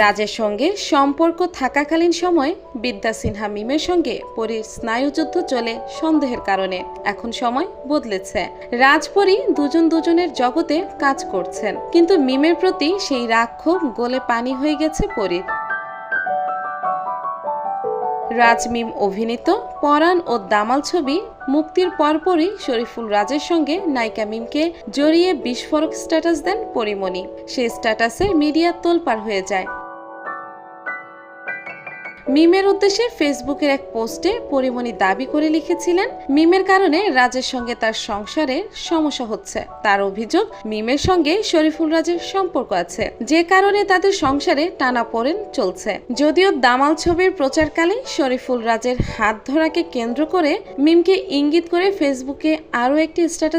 রাজের সঙ্গে সম্পর্ক থাকাকালীন সময় বিদ্যা সিনহা মিমের সঙ্গে পরীর স্নায়ুযুদ্ধ চলে সন্দেহের কারণে। এখন সময় বদলেছে, রাজপরী দুজনের জগতে কাজ করছেন, কিন্তু মিমের প্রতি সেই রাগ ক্ষোভ গলে পানি হয়ে গেছে পরীর। রাজ মিম অভিনীত পরাণ ও দামাল ছবি মুক্তির পরপরই শরীফুল রাজের সঙ্গে নায়িকা মিমকে জড়িয়ে বিস্ফোরক স্ট্যাটাস দেন পরীমণি। সেই স্ট্যাটাসে মিডিয়া তোলপাড় হয়ে যায়। মিমের উদ্দেশ্যে ফেসবুকের এক পোস্টে পরীমণি দাবি করে লিখেছিলেন, মিমের কারণে রাজের সঙ্গে তার সংসারে সমস্যা হচ্ছে। তার অভিযোগ, মিমের সঙ্গে শরীফুল রাজের সম্পর্ক আছে, যে কারণে তাদের সংসারে টানাপোড়েন চলছে। যদিও দামাল ছবির প্রচারকালে শরীফুল রাজের হাত ধরাকে কেন্দ্র করে মিমকে ইঙ্গিত করে ফেসবুকে আরও একটি স্ট্যাটাস